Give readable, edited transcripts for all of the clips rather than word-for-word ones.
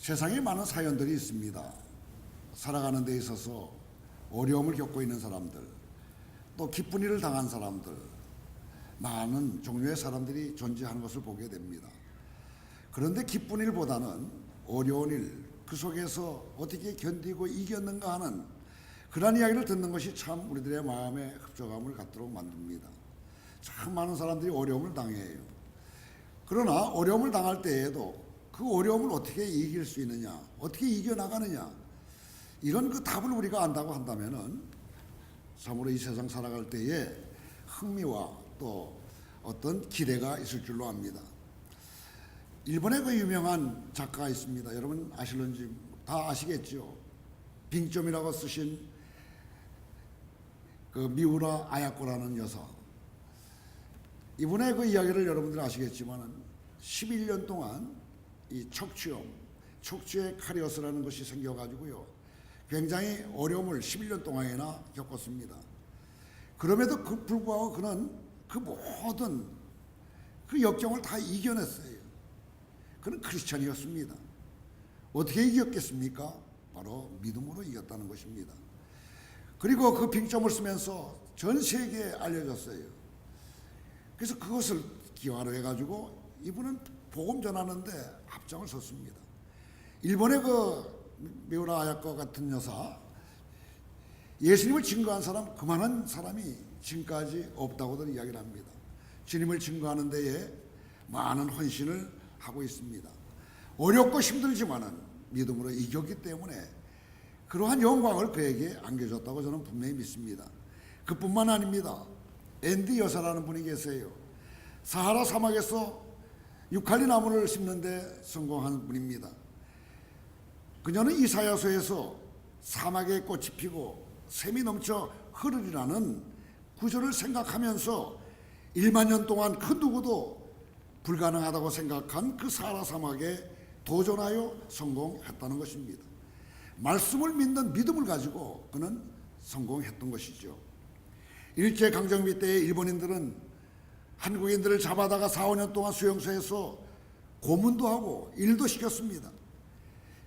세상에 많은 사연들이 있습니다. 살아가는 데 있어서 어려움을 겪고 있는 사람들, 또 기쁜 일을 당한 사람들, 많은 종류의 사람들이 존재하는 것을 보게 됩니다. 그런데 기쁜 일보다는 어려운 일, 그 속에서 어떻게 견디고 이겼는가 하는 그런 이야기를 듣는 것이 참 우리들의 마음에 흡족함을 갖도록 만듭니다. 참 많은 사람들이 어려움을 당해요. 그러나 어려움을 당할 때에도 그 어려움을 어떻게 이길 수 있느냐, 어떻게 이겨나가느냐, 이런 그 답을 우리가 안다고 한다면은 참으로 이 세상 살아갈 때에 흥미와 또 어떤 기대가 있을 줄로 압니다. 일본에 그 유명한 작가가 있습니다. 여러분 아실런지 다 아시겠죠? 빙점이라고 쓰신 그 미우라 아야코라는 여사. 이분의 그 이야기를 여러분들 아시겠지만은 11년 동안 이 척추의 카리어스라는 것이 생겨가지고요, 굉장히 어려움을 11년 동안이나 겪었습니다. 그럼에도 불구하고 그는 그 모든 그 역경을 다 이겨냈어요. 그는 크리스찬이었습니다. 어떻게 이겼겠습니까? 바로 믿음으로 이겼다는 것입니다. 그리고 그 빙점을 쓰면서 전 세계에 알려졌어요. 그래서 그것을 기화로 해가지고 이분은 복음 전하는데 앞장을 섰습니다. 일본의 그 미우라 아야코 같은 여사, 예수님을 증거한 사람 그만한 사람이 지금까지 없다고들 이야기를 합니다. 주님을 증거하는 데에 많은 헌신을 하고 있습니다. 어렵고 힘들지만은 믿음으로 이겼기 때문에 그러한 영광을 그에게 안겨줬다고 저는 분명히 믿습니다. 그뿐만 아닙니다. 앤디 여사라는 분이 계세요. 사하라 사막에서 유칼리 나무를 심는데 성공한 분입니다. 그녀는 이사야서에서 사막에 꽃이 피고 샘이 넘쳐 흐르리라는 구절을 생각하면서 1만 년 동안 그 누구도 불가능하다고 생각한 그 사하라 사막에 도전하여 성공했다는 것입니다. 말씀을 믿는 믿음을 가지고 그는 성공했던 것이죠. 일제강점기 때에 일본인들은 한국인들을 잡아다가 4, 5년 동안 수용소에서 고문도 하고 일도 시켰습니다.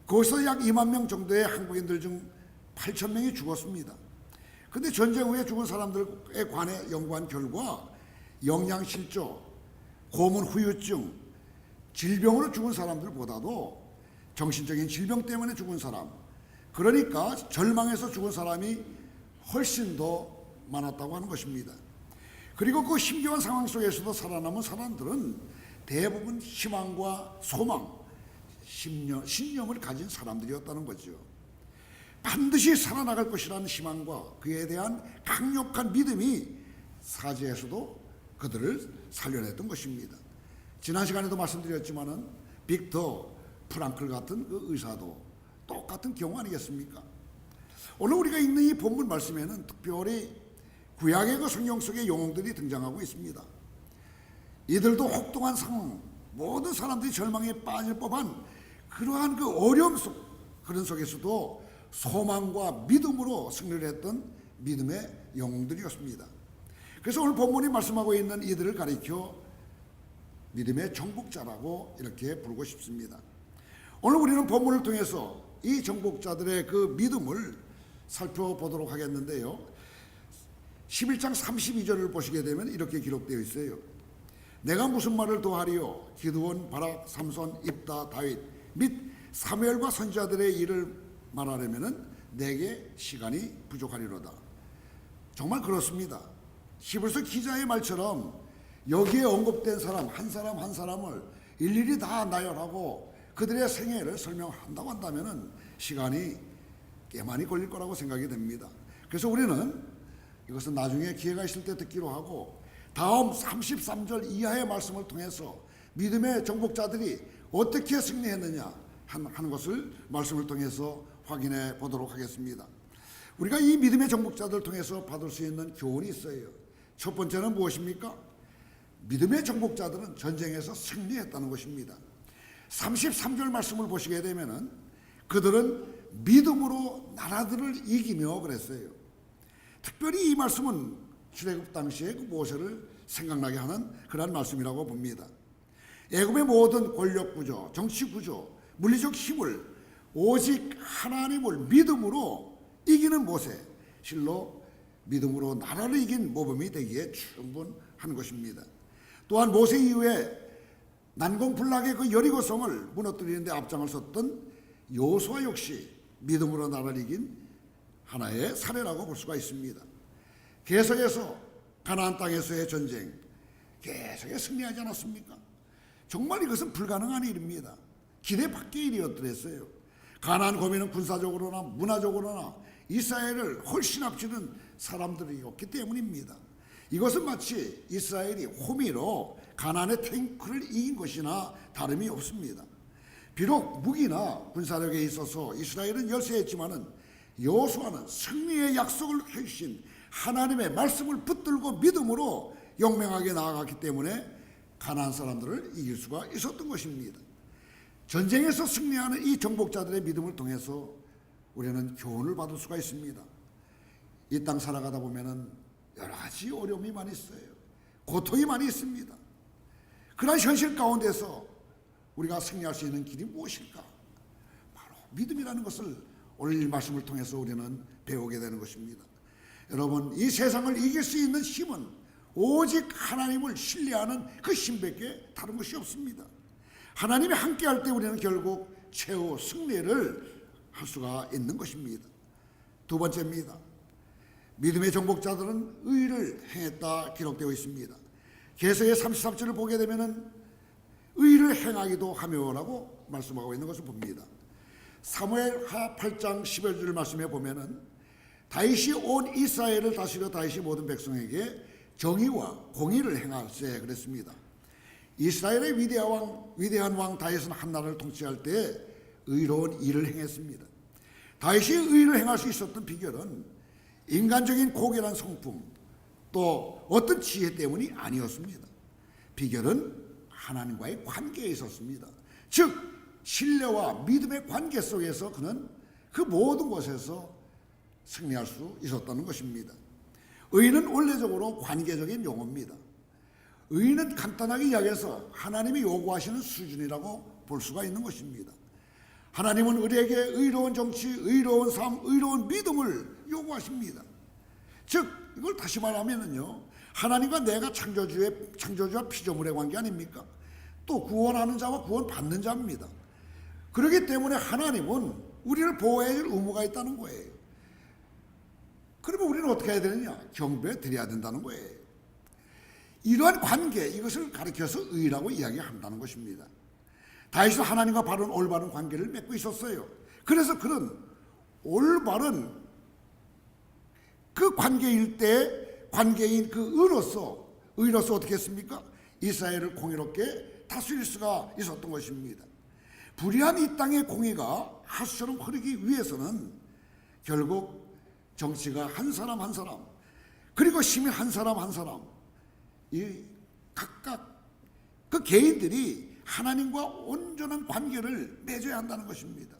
거기서 약 2만 명 정도의 한국인들 중 8천 명이 죽었습니다. 그런데 전쟁 후에 죽은 사람들에 관해 연구한 결과 영양실조, 고문 후유증, 질병으로 죽은 사람들보다도 정신적인 질병 때문에 죽은 사람, 그러니까 절망해서 죽은 사람이 훨씬 더 많았다고 하는 것입니다. 그리고 그 힘겨운 상황 속에서도 살아남은 사람들은 대부분 희망과 소망, 신념을 가진 사람들이었다는 거죠. 반드시 살아나갈 것이라는 희망과 그에 대한 강력한 믿음이 사지에서도 그들을 살려냈던 것입니다. 지난 시간에도 말씀드렸지만은 빅터 프랑클 같은 그 의사도 똑같은 경우 아니겠습니까? 오늘 우리가 읽는 이 본문 말씀에는 특별히 구약의 그 성경 속의 영웅들이 등장하고 있습니다. 이들도 혹독한 상황, 모든 사람들이 절망에 빠질 법한 그러한 그 어려움 속, 그런 속에서도 소망과 믿음으로 승리를 했던 믿음의 영웅들이었습니다. 그래서 오늘 본문이 말씀하고 있는 이들을 가리켜 믿음의 정복자라고 이렇게 부르고 싶습니다. 오늘 우리는 본문을 통해서 이 정복자들의 그 믿음을 살펴보도록 하겠는데요. 11장 32절을 보시게 되면 이렇게 기록되어 있어요. 내가 무슨 말을 더하리요? 기드온, 바락, 삼손, 입다, 다윗 및 사무엘과 선지자들의 일을 말하려면 내게 시간이 부족하리로다. 정말 그렇습니다. 히브리서 기자의 말처럼 여기에 언급된 사람 한 사람을 일일이 다 나열하고 그들의 생애를 설명한다고 한다면 시간이 꽤 많이 걸릴 거라고 생각이 됩니다. 그래서 우리는 이것은 나중에 기회가 있을 때 듣기로 하고 다음 33절 이하의 말씀을 통해서 믿음의 정복자들이 어떻게 승리했느냐 하는 것을 말씀을 통해서 확인해 보도록 하겠습니다. 우리가 이 믿음의 정복자들을 통해서 받을 수 있는 교훈이 있어요. 첫 번째는 무엇입니까? 믿음의 정복자들은 전쟁에서 승리했다는 것입니다. 33절 말씀을 보시게 되면은 그들은 믿음으로 나라들을 이기며 그랬어요. 특별히 이 말씀은 출애굽 당시의 그 모세를 생각나게 하는 그런 말씀이라고 봅니다. 애굽의 모든 권력 구조, 정치 구조, 물리적 힘을 오직 하나님을 믿음으로 이기는 모세, 실로 믿음으로 나라를 이긴 모범이 되기에 충분한 것입니다. 또한 모세 이후에 난공불락의 그 여리고성을 무너뜨리는 데 앞장을 섰던 여호수아 역시 믿음으로 나라를 이긴 하나의 사례라고 볼 수가 있습니다. 계속해서 가나안 땅에서의 전쟁 계속해서 승리하지 않았습니까? 정말 이것은 불가능한 일입니다. 기대 밖의 일이었더랬어요. 가나안 거민은 군사적으로나 문화적으로나 이스라엘을 훨씬 앞지른 사람들이었기 때문입니다. 이것은 마치 이스라엘이 호미로 가나안의 탱크를 이긴 것이나 다름이 없습니다. 비록 무기나 군사력에 있어서 이스라엘은 열세했지만은 여호수아는 승리의 약속을 해주신 하나님의 말씀을 붙들고 믿음으로 용맹하게 나아갔기 때문에 가나안 사람들을 이길 수가 있었던 것입니다. 전쟁에서 승리하는 이 정복자들의 믿음을 통해서 우리는 교훈을 받을 수가 있습니다. 이 땅 살아가다 보면은 여러 가지 어려움이 많이 있어요. 고통이 많이 있습니다. 그런 현실 가운데서 우리가 승리할 수 있는 길이 무엇일까? 바로 믿음이라는 것을 오늘 말씀을 통해서 우리는 배우게 되는 것입니다. 여러분, 이 세상을 이길 수 있는 힘은 오직 하나님을 신뢰하는 그 힘밖에 다른 것이 없습니다. 하나님이 함께할 때 우리는 결국 최후 승리를 할 수가 있는 것입니다. 두 번째입니다. 믿음의 정복자들은 의를 행했다 기록되어 있습니다. 계시의 33절을 보게 되면은 의를 행하기도 하며라고 말씀하고 있는 것을 봅니다. 사무엘하 8장 11절 말씀에 보면은 다윗이 온 이스라엘을 다스려 다윗이 모든 백성에게 정의와 공의를 행할세 그랬습니다. 이스라엘의 위대한 왕 다윗은 한 나라를 통치할 때 의로운 일을 행했습니다. 다윗이 의를 행할 수 있었던 비결은 인간적인 고결한 성품 또 어떤 지혜 때문이 아니었습니다. 비결은 하나님과의 관계에 있었습니다. 즉 신뢰와 믿음의 관계 속에서 그는 그 모든 것에서 승리할 수 있었다는 것입니다. 의는 원래적으로 관계적인 용어입니다. 의는 간단하게 이야기해서 하나님이 요구하시는 수준이라고 볼 수가 있는 것입니다. 하나님은 우리에게 의로운 정치, 의로운 삶, 의로운 믿음을 요구하십니다. 즉 이걸 다시 말하면은요, 하나님과 내가 창조주와 피조물의 관계 아닙니까? 또 구원하는 자와 구원받는 자입니다. 그렇기 때문에 하나님은 우리를 보호해야 할 의무가 있다는 거예요. 그러면 우리는 어떻게 해야 되느냐? 경배 드려야 된다는 거예요. 이러한 관계, 이것을 가리켜서 의라고 이야기한다는 것입니다. 다윗은 하나님과 바른 올바른 관계를 맺고 있었어요. 그래서 그는 올바른 그 관계일 때 관계인 그 의로서 어떻게 했습니까? 이스라엘을 공의롭게 다스릴 수가 있었던 것입니다. 불의한 이 땅의 공의가 하수처럼 흐르기 위해서는 결국 정치가 한 사람 한 사람 그리고 시민 한 사람 한 사람 이 각각 그 개인들이 하나님과 온전한 관계를 맺어야 한다는 것입니다.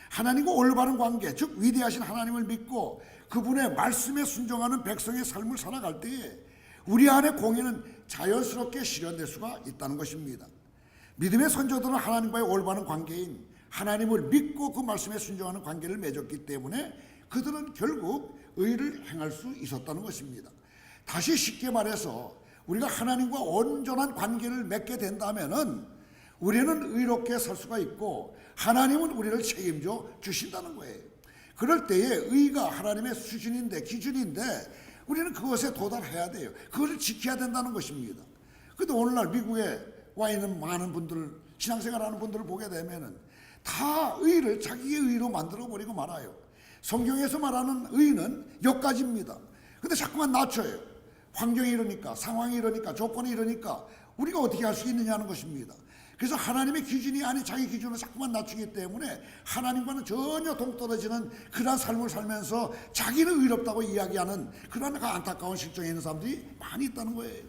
하나님과 올바른 관계, 즉 위대하신 하나님을 믿고 그분의 말씀에 순종하는 백성의 삶을 살아갈 때에 우리 안에 공의는 자연스럽게 실현될 수가 있다는 것입니다. 믿음의 선조들은 하나님과의 올바른 관계인 하나님을 믿고 그 말씀에 순종하는 관계를 맺었기 때문에 그들은 결국 의를 행할 수 있었다는 것입니다. 다시 쉽게 말해서 우리가 하나님과 온전한 관계를 맺게 된다면은 우리는 의롭게 살 수가 있고 하나님은 우리를 책임져 주신다는 거예요. 그럴 때에 의가 하나님의 수준인데 기준인데 우리는 그것에 도달해야 돼요. 그것을 지켜야 된다는 것입니다. 그런데 오늘날 미국에 와 있는 많은 분들, 신앙생활하는 분들을 보게 되면은 다 의를 자기의 의로 만들어 버리고 말아요. 성경에서 말하는 의는 여기까지입니다. 근데 자꾸만 낮춰요. 환경이 이러니까, 상황이 이러니까, 조건이 이러니까 우리가 어떻게 할 수 있느냐는 것입니다. 그래서 하나님의 기준이 아닌 자기 기준을 자꾸만 낮추기 때문에 하나님과는 전혀 동떨어지는 그런 삶을 살면서 자기는 의롭다고 이야기하는 그런 안타까운 실정에 있는 사람들이 많이 있다는 거예요.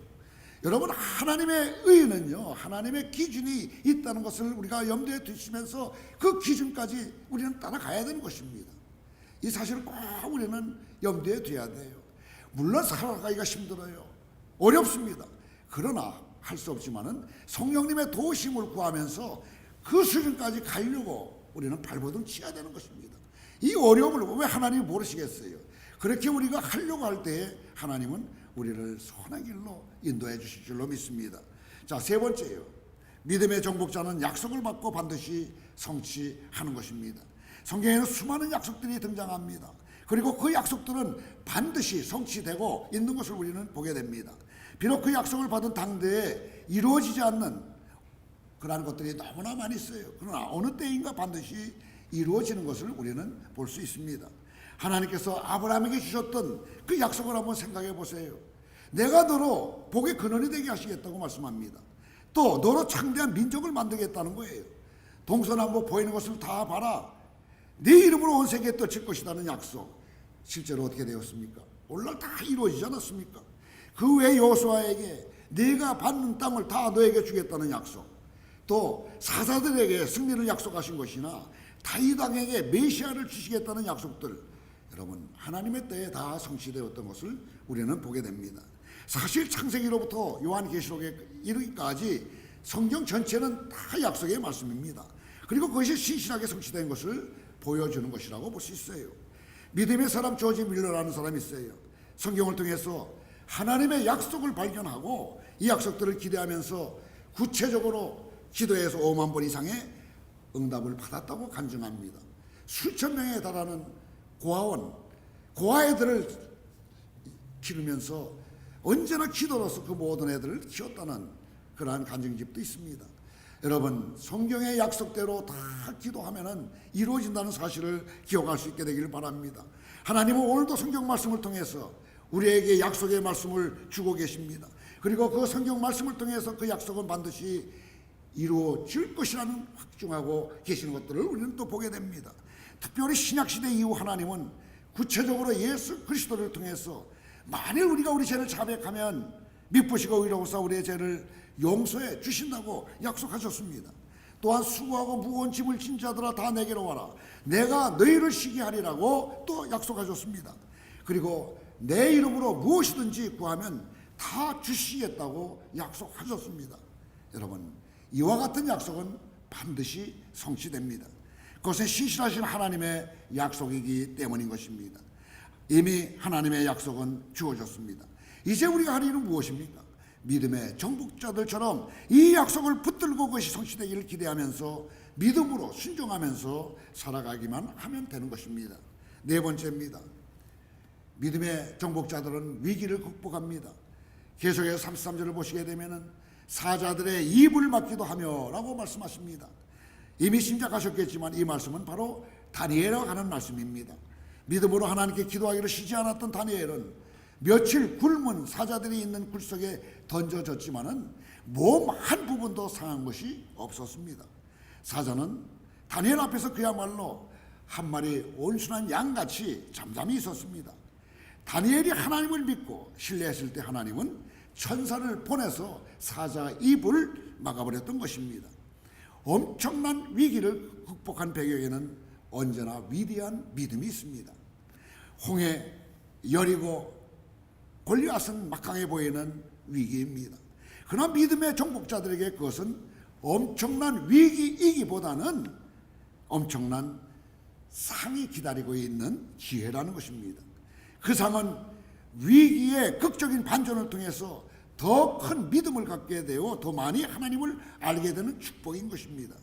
여러분, 하나님의 의는요, 하나님의 기준이 있다는 것을 우리가 염두에 두시면서 그 기준까지 우리는 따라가야 되는 것입니다. 이 사실을 꼭 우리는 염두에 둬야 돼요. 물론 살아가기가 힘들어요. 어렵습니다. 그러나 할 수 없지만은 성령님의 도우심을 구하면서 그 수준까지 가려고 우리는 발버둥 치야 되는 것입니다. 이 어려움을 왜 하나님이 모르시겠어요? 그렇게 우리가 하려고 할 때 하나님은 우리를 선한 길로 인도해 주실 줄로 믿습니다. 자, 세 번째요. 믿음의 정복자는 약속을 받고 반드시 성취하는 것입니다. 성경에는 수많은 약속들이 등장합니다. 그리고 그 약속들은 반드시 성취되고 있는 것을 우리는 보게 됩니다. 비록 그 약속을 받은 당대에 이루어지지 않는 그러한 것들이 너무나 많이 있어요. 그러나 어느 때인가 반드시 이루어지는 것을 우리는 볼 수 있습니다. 하나님께서 아브라함에게 주셨던 그 약속을 한번 생각해 보세요. 내가 너로 복의 근원이 되게 하시겠다고 말씀합니다. 또 너로 창대한 민족을 만들겠다는 거예요. 동서남북 보이는 것을 다 봐라. 네 이름으로 온 세계에 떨칠 것이라는 약속. 실제로 어떻게 되었습니까? 오늘날 다 이루어지지 않았습니까? 그 외 여호수아에게 네가 받는 땅을 다 너에게 주겠다는 약속, 또 사사들에게 승리를 약속하신 것이나 다윗 왕에게 메시아를 주시겠다는 약속들, 여러분 하나님의 때에 다 성취되었던 것을 우리는 보게 됩니다. 사실 창세기로부터 요한계시록에 이르기까지 성경 전체는 다 약속의 말씀입니다. 그리고 그것이 신실하게 성취된 것을 보여주는 것이라고 볼 수 있어요. 믿음의 사람 조지 밀러라는 사람이 있어요. 성경을 통해서 하나님의 약속을 발견하고 이 약속들을 기대하면서 구체적으로 기도해서 5만 번 이상의 응답을 받았다고 간증합니다. 수천 명에 달하는 고아애들을 기르면서 언제나 기도로서 그 모든 애들을 키웠다는 그러한 간증집도 있습니다. 여러분, 성경의 약속대로 다 기도하면은 이루어진다는 사실을 기억할 수 있게 되기를 바랍니다. 하나님은 오늘도 성경 말씀을 통해서 우리에게 약속의 말씀을 주고 계십니다. 그리고 그 성경 말씀을 통해서 그 약속은 반드시 이루어질 것이라는 확증하고 계시는 것들을 우리는 또 보게 됩니다. 특별히 신약시대 이후 하나님은 구체적으로 예수 그리스도를 통해서 만일 우리가 우리 죄를 자백하면 미쁘시고 의로우사 우리의 죄를 용서해 주신다고 약속하셨습니다. 또한 수고하고 무거운 짐을 진 자들아 다 내게로 와라. 내가 너희를 쉬게 하리라고 또 약속하셨습니다. 그리고 내 이름으로 무엇이든지 구하면 다 주시겠다고 약속하셨습니다. 여러분, 이와 같은 약속은 반드시 성취됩니다. 그것은 신실하신 하나님의 약속이기 때문인 것입니다. 이미 하나님의 약속은 주어졌습니다. 이제 우리가 할 일은 무엇입니까? 믿음의 정복자들처럼 이 약속을 붙들고 그것이 성취되기를 기대하면서 믿음으로 순종하면서 살아가기만 하면 되는 것입니다. 네 번째입니다. 믿음의 정복자들은 위기를 극복합니다. 계속해서 33절을 보시게 되면 사자들의 입을 막기도 하며 라고 말씀하십니다. 이미 짐작하셨겠지만 이 말씀은 바로 다니엘과 하는 말씀입니다. 믿음으로 하나님께 기도하기를 쉬지 않았던 다니엘은 며칠 굶은 사자들이 있는 굴 속에 던져졌지만은 몸 한 부분도 상한 것이 없었습니다. 사자는 다니엘 앞에서 그야말로 한 마리 온순한 양같이 잠잠히 있었습니다. 다니엘이 하나님을 믿고 신뢰했을 때 하나님은 천사를 보내서 사자 입을 막아버렸던 것입니다. 엄청난 위기를 극복한 배경에는 언제나 위대한 믿음이 있습니다. 홍해, 여리고, 골리앗은 막강해 보이는 위기입니다. 그러나 믿음의 정복자들에게 그것은 엄청난 위기이기보다는 엄청난 상이 기다리고 있는 기회라는 것입니다. 그 상은 위기의 극적인 반전을 통해서 더 큰 믿음을 갖게 되어 더 많이 하나님을 알게 되는 축복인 것입니다.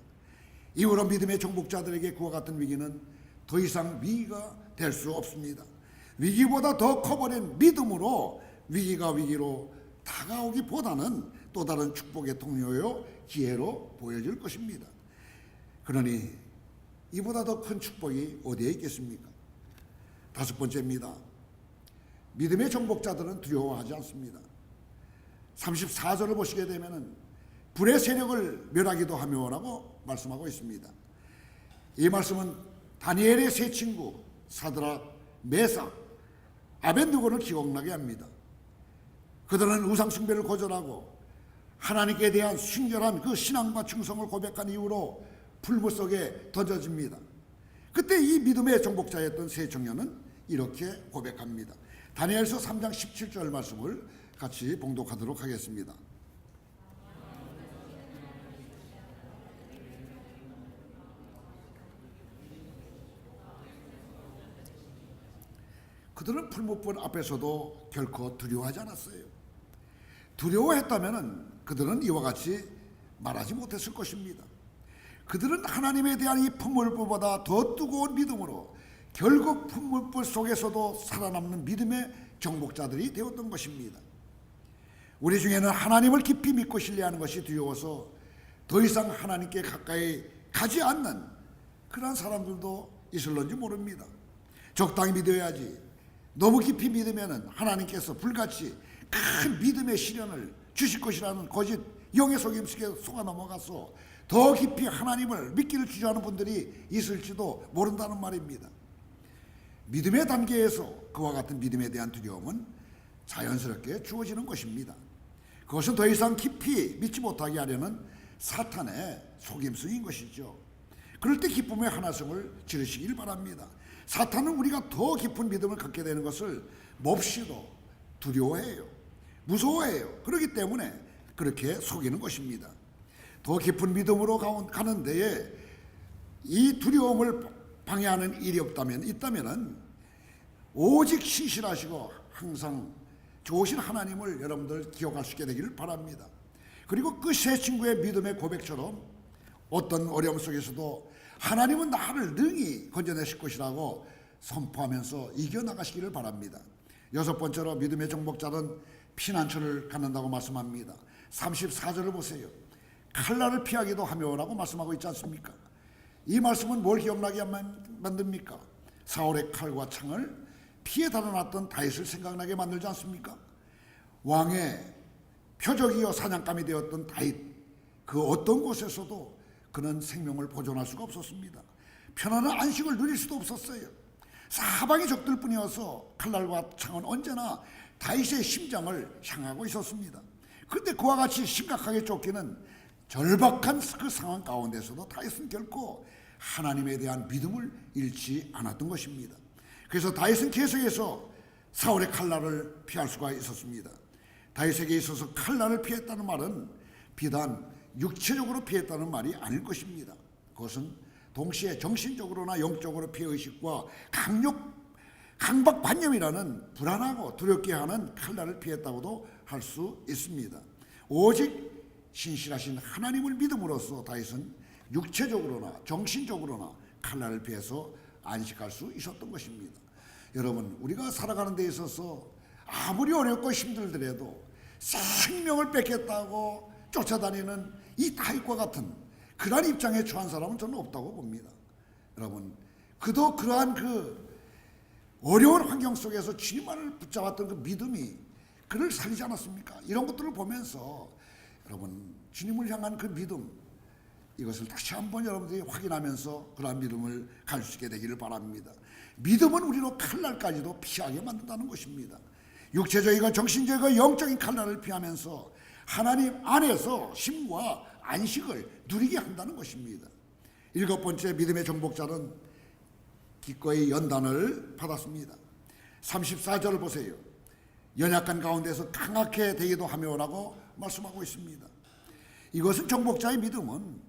이후로 믿음의 정복자들에게 그와 같은 위기는 더 이상 위기가 될 수 없습니다. 위기보다 더 커버린 믿음으로 위기가 위기로 다가오기보다는 또 다른 축복의 통로요 기회로 보여질 것입니다. 그러니 이보다 더 큰 축복이 어디에 있겠습니까? 다섯 번째입니다. 믿음의 정복자들은 두려워하지 않습니다. 34절을 보시게 되면 불의 세력을 멸하기도 하며라고 말씀하고 있습니다. 이 말씀은 다니엘의 세 친구 사드락, 메삭, 아벤느고를 기억나게 합니다. 그들은 우상 숭배를 거절하고 하나님께 대한 순결한 그 신앙과 충성을 고백한 이후로 불무 속에 던져집니다. 그때 이 믿음의 정복자였던 세 청년은 이렇게 고백합니다. 다니엘서 3장 17절 말씀을 같이 봉독하도록 하겠습니다. 그들은 풀무불 앞에서도 결코 두려워하지 않았어요. 두려워했다면 그들은 이와 같이 말하지 못했을 것입니다. 그들은 하나님에 대한 이 풀무불보다 더 뜨거운 믿음으로 결국 풀무불 속에서도 살아남는 믿음의 정복자들이 되었던 것입니다. 우리 중에는 하나님을 깊이 믿고 신뢰하는 것이 두려워서 더 이상 하나님께 가까이 가지 않는 그런 사람들도 있을런지 모릅니다. 적당히 믿어야지. 너무 깊이 믿으면 하나님께서 불같이 큰 믿음의 시련을 주실 것이라는 거짓 영의 속임 속에 속아 넘어가서 더 깊이 하나님을 믿기를 주저하는 분들이 있을지도 모른다는 말입니다. 믿음의 단계에서 그와 같은 믿음에 대한 두려움은 자연스럽게 주어지는 것입니다. 그것은 더 이상 깊이 믿지 못하게 하려는 사탄의 속임수인 것이죠. 그럴 때 기쁨의 하나성을 지르시길 바랍니다. 사탄은 우리가 더 깊은 믿음을 갖게 되는 것을 몹시도 두려워해요. 무서워해요. 그렇기 때문에 그렇게 속이는 것입니다. 더 깊은 믿음으로 가는 데에 이 두려움을 방해하는 일이 있다면은 오직 신실하시고 항상 좋으신 하나님을 여러분들 기억할 수 있게 되기를 바랍니다. 그리고 그 세 친구의 믿음의 고백처럼 어떤 어려움 속에서도 하나님은 나를 능히 건져내실 것이라고 선포하면서 이겨나가시기를 바랍니다. 여섯 번째로 믿음의 정복자는 피난처를 갖는다고 말씀합니다. 34절을 보세요. 칼날을 피하기도 하며라고 말씀하고 있지 않습니까? 이 말씀은 뭘 기억나게 만듭니까? 사울의 칼과 창을 피해 달아났던 다윗을 생각나게 만들지 않습니까? 왕의 표적이요 사냥감이 되었던 다윗, 그 어떤 곳에서도 그는 생명을 보존할 수가 없었습니다. 편안한 안식을 누릴 수도 없었어요. 사방의 적들 뿐이어서 칼날과 창은 언제나 다윗의 심장을 향하고 있었습니다. 그런데 그와 같이 심각하게 쫓기는 절박한 그 상황 가운데서도 다윗은 결코 하나님에 대한 믿음을 잃지 않았던 것입니다. 그래서 다윗은 계속해서 사울의 칼날을 피할 수가 있었습니다. 다윗에게 있어서 칼날을 피했다는 말은 비단 육체적으로 피했다는 말이 아닐 것입니다. 그것은 동시에 정신적으로나 영적으로 피해의식과 강박관념이라는 불안하고 두렵게 하는 칼날을 피했다고도 할 수 있습니다. 오직 신실하신 하나님을 믿음으로써 다윗은 육체적으로나 정신적으로나 칼날을 피해서 안식할 수 있었던 것입니다. 여러분, 우리가 살아가는 데 있어서 아무리 어렵고 힘들더라도 생명을 뺏겠다고 쫓아다니는 이 다윗과 같은 그러한 입장에 처한 사람은 저는 없다고 봅니다. 여러분, 그도 그러한 그 어려운 환경 속에서 주님만을 붙잡았던 그 믿음이 그를 살리지 않았습니까? 이런 것들을 보면서 여러분, 주님을 향한 그 믿음, 이것을 다시 한번 여러분들이 확인하면서 그러한 믿음을 가질 수 있게 되기를 바랍니다. 믿음은 우리로 칼날까지도 피하게 만든다는 것입니다. 육체적이고 정신적이고 영적인 칼날을 피하면서 하나님 안에서 쉼과 안식을 누리게 한다는 것입니다. 일곱 번째 믿음의 정복자는 기꺼이 연단을 받았습니다. 34절을 보세요. 연약한 가운데서 강하게 되기도 하며라고 말씀하고 있습니다. 이것은 정복자의 믿음은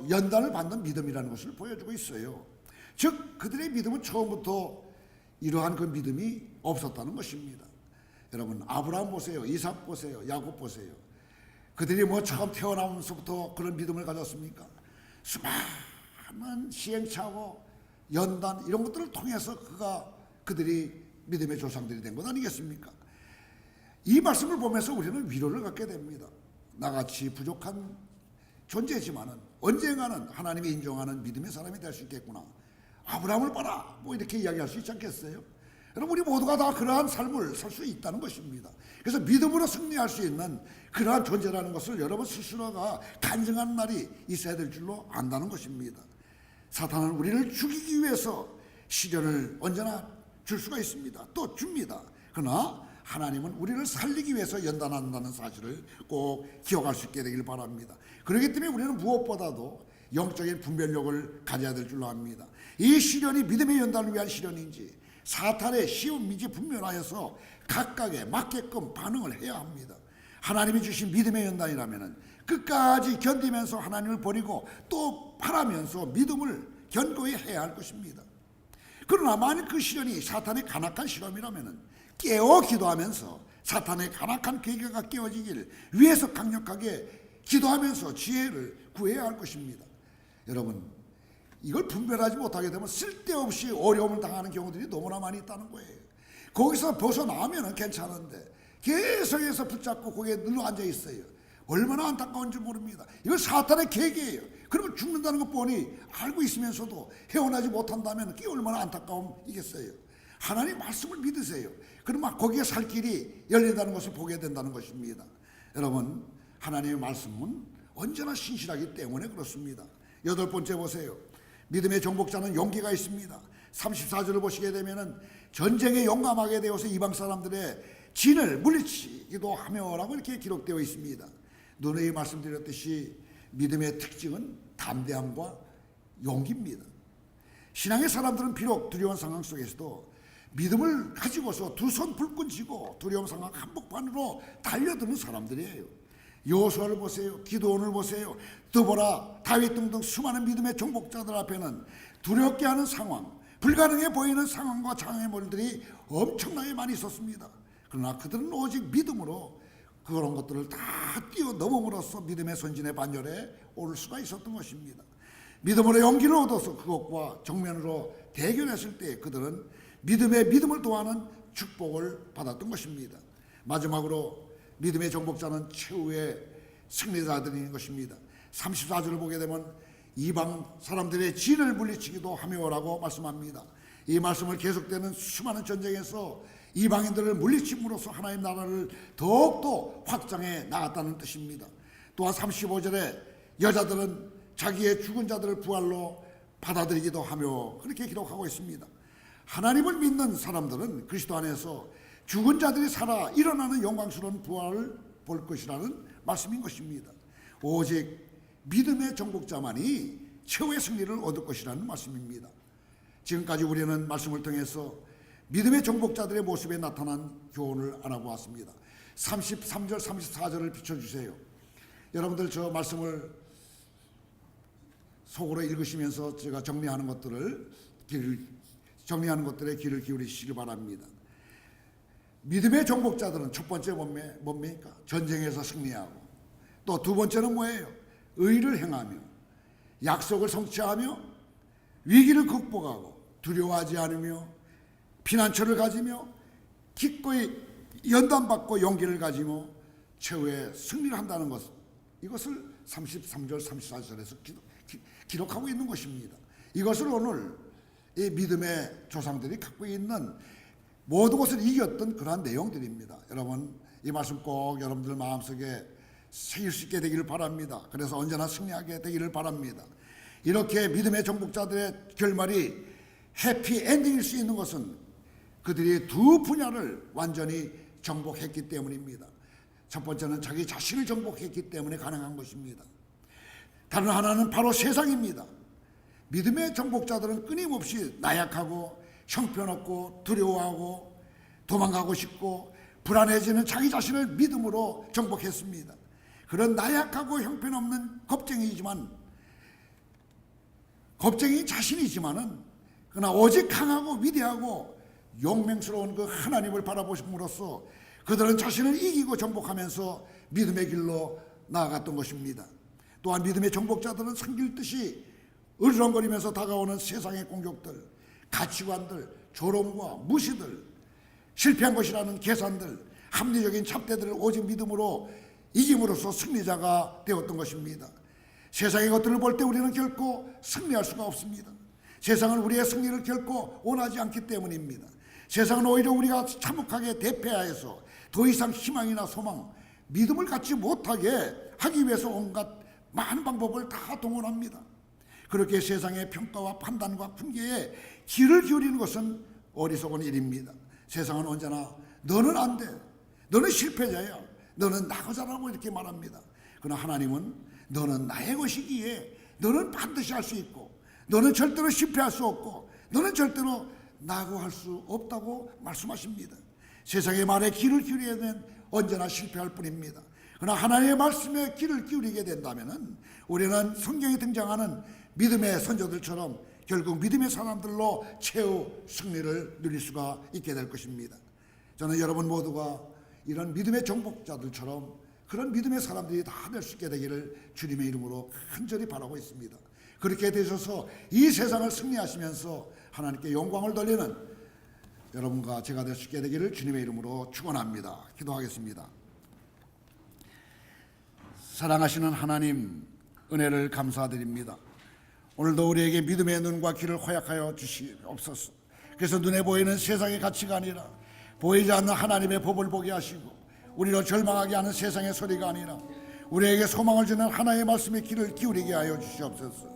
연단을 받는 믿음이라는 것을 보여주고 있어요. 즉 그들의 믿음은 처음부터 이러한 그 믿음이 없었다는 것입니다. 여러분, 아브라함 보세요. 이삭 보세요. 야곱 보세요. 그들이 처음 태어나면서부터 그런 믿음을 가졌습니까? 수많은 시행착오, 연단 이런 것들을 통해서 그들이 믿음의 조상들이 된 것 아니겠습니까? 이 말씀을 보면서 우리는 위로를 갖게 됩니다. 나같이 부족한 존재지만은 언젠가는 하나님이 인정하는 믿음의 사람이 될 수 있겠구나. 아브라함을 봐라, 이렇게 이야기할 수 있지 않겠어요? 여러분, 우리 모두가 다 그러한 삶을 살 수 있다는 것입니다. 그래서 믿음으로 승리할 수 있는 그러한 존재라는 것을 여러분 스스로가 간증하는 날이 있어야 될 줄로 안다는 것입니다. 사탄은 우리를 죽이기 위해서 시련을 언제나 줄 수가 있습니다. 또 줍니다. 그러나 하나님은 우리를 살리기 위해서 연단한다는 사실을 꼭 기억할 수 있게 되길 바랍니다. 그렇기 때문에 우리는 무엇보다도 영적인 분별력을 가져야 될 줄로 압니다. 이 시련이 믿음의 연단을 위한 시련인지 사탄의 시험인지 분별하여서 각각에 맞게끔 반응을 해야 합니다. 하나님이 주신 믿음의 연단이라면 끝까지 견디면서 하나님을 버리고 또 바라면서 믿음을 견고히 해야 할 것입니다. 그러나 만일 그 시련이 사탄의 간악한 실험이라면 깨어 기도하면서 사탄의 간악한 계획가 깨어지기를 위해서 강력하게 기도하면서 지혜를 구해야 할 것입니다. 여러분, 이걸 분별하지 못하게 되면 쓸데없이 어려움을 당하는 경우들이 너무나 많이 있다는 거예요. 거기서 벗어나면 괜찮은데 계속해서 붙잡고 거기에 눌러 앉아 있어요. 얼마나 안타까운지 모릅니다. 이건 사탄의 계획이에요. 그러면 죽는다는 것 뻔히 알고 있으면서도 헤어나지 못한다면 그게 얼마나 안타까움이겠어요. 하나님 말씀을 믿으세요. 그러면 거기에 살 길이 열린다는 것을 보게 된다는 것입니다. 여러분, 하나님의 말씀은 언제나 신실하기 때문에 그렇습니다. 8번째 보세요. 믿음의 정복자는 용기가 있습니다. 34절을 보시게 되면은 전쟁에 용감하게 되어서 이방 사람들의 진을 물리치기도 하며라고 이렇게 기록되어 있습니다. 누누이 말씀드렸듯이 믿음의 특징은 담대함과 용기입니다. 신앙의 사람들은 비록 두려운 상황 속에서도 믿음을 가지고서 두 손 불끈 쥐고 두려움 상황 한복판으로 달려드는 사람들이에요. 여호수아를 보세요. 기드온을 보세요. 드보라, 다윗 등등 수많은 믿음의 정복자들 앞에는 두렵게 하는 상황, 불가능해 보이는 상황과 장애물들이 엄청나게 많이 있었습니다. 그러나 그들은 오직 믿음으로 그런 것들을 다 뛰어넘음으로써 믿음의 선진의 반열에 오를 수가 있었던 것입니다. 믿음으로 용기를 얻어서 그것과 정면으로 대결했을 때 그들은 믿음의 믿음을 도하는 축복을 받았던 것입니다. 마지막으로 믿음의 정복자는 최후의 승리자들인 것입니다. 34절을 보게 되면 이방 사람들의 진을 물리치기도 하며라고 말씀합니다. 이 말씀을 계속되는 수많은 전쟁에서 이방인들을 물리침으로써 하나님 나라를 더욱더 확장해 나갔다는 뜻입니다. 또한 35절에 여자들은 자기의 죽은 자들을 부활로 받아들이기도 하며 그렇게 기록하고 있습니다. 하나님을 믿는 사람들은 그리스도 안에서 죽은 자들이 살아 일어나는 영광스러운 부활을 볼 것이라는 말씀인 것입니다. 오직 믿음의 정복자만이 최후의 승리를 얻을 것이라는 말씀입니다. 지금까지 우리는 말씀을 통해서 믿음의 정복자들의 모습에 나타난 교훈을 알아보았습니다. 33절, 34절을 비춰주세요. 여러분들 저 말씀을 속으로 읽으시면서 제가 정리하는 것들에 귀를 기울이시길 바랍니다. 믿음의 정복자들은 첫 번째 뭡니까? 전쟁에서 승리하고, 또 두 번째는 뭐예요? 의를 행하며 약속을 성취하며 위기를 극복하고 두려워하지 않으며 피난처를 가지며 기꺼이 연단받고 용기를 가지며 최후의 승리를 한다는 것, 이것을 33절 34절에서 기록하고 있는 것입니다. 이것을 오늘 이 믿음의 조상들이 갖고 있는 모든 것을 이겼던 그러한 내용들입니다. 여러분, 이 말씀 꼭 여러분들 마음속에 새길 수 있게 되기를 바랍니다. 그래서 언제나 승리하게 되기를 바랍니다. 이렇게 믿음의 정복자들의 결말이 해피엔딩일 수 있는 것은 그들이 두 분야를 완전히 정복했기 때문입니다. 첫 번째는 자기 자신을 정복했기 때문에 가능한 것입니다. 다른 하나는 바로 세상입니다. 믿음의 정복자들은 끊임없이 나약하고 형편없고 두려워하고 도망가고 싶고 불안해지는 자기 자신을 믿음으로 정복했습니다. 그런 나약하고 형편없는 겁쟁이 자신이지만은 그러나 오직 강하고 위대하고 용맹스러운 그 하나님을 바라보심으로써 그들은 자신을 이기고 정복하면서 믿음의 길로 나아갔던 것입니다. 또한 믿음의 정복자들은 섬길 듯이 으르렁거리면서 다가오는 세상의 공격들, 가치관들, 조롱과 무시들, 실패한 것이라는 계산들, 합리적인 잡대들을 오직 믿음으로 이김으로써 승리자가 되었던 것입니다. 세상의 것들을 볼 때 우리는 결코 승리할 수가 없습니다. 세상은 우리의 승리를 결코 원하지 않기 때문입니다. 세상은 오히려 우리가 참혹하게 대패하여서 더 이상 희망이나 소망, 믿음을 갖지 못하게 하기 위해서 온갖 많은 방법을 다 동원합니다. 그렇게 세상의 평가와 판단과 훈계에 귀를 기울이는 것은 어리석은 일입니다. 세상은 언제나 너는 안 돼, 너는 실패자야, 너는 나거자라고 이렇게 말합니다. 그러나 하나님은 너는 나의 것이기에 너는 반드시 할 수 있고, 너는 절대로 실패할 수 없고, 너는 절대로 낙오할 수 없다고 말씀하십니다. 세상의 말에 귀를 기울이게 되면 언제나 실패할 뿐입니다. 그러나 하나님의 말씀에 귀를 기울이게 된다면 우리는 성경에 등장하는 믿음의 선조들처럼 결국 믿음의 사람들로 최후 승리를 누릴 수가 있게 될 것입니다. 저는 여러분 모두가 이런 믿음의 정복자들처럼 그런 믿음의 사람들이 다 될 수 있게 되기를 주님의 이름으로 간절히 바라고 있습니다. 그렇게 되셔서 이 세상을 승리하시면서 하나님께 영광을 돌리는 여러분과 제가 될 수 있게 되기를 주님의 이름으로 축원합니다. 기도하겠습니다. 사랑하시는 하나님, 은혜를 감사드립니다. 오늘도 우리에게 믿음의 눈과 귀를 허약하여 주시옵소서. 그래서 눈에 보이는 세상의 가치가 아니라 보이지 않는 하나님의 법을 보게 하시고 우리로 절망하게 하는 세상의 소리가 아니라 우리에게 소망을 주는 하나님의 말씀에 귀를 기울이게 하여 주시옵소서.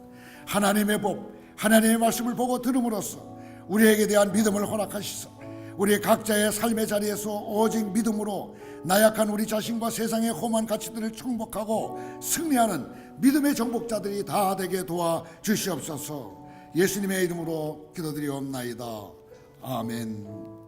하나님의 법, 하나님의 말씀을 보고 들음으로써 우리에게 대한 믿음을 허락하시소. 우리 각자의 삶의 자리에서 오직 믿음으로 나약한 우리 자신과 세상의 험한 가치들을 정복하고 승리하는 믿음의 정복자들이 다 되게 도와 주시옵소서. 예수님의 이름으로 기도드리옵나이다. 아멘.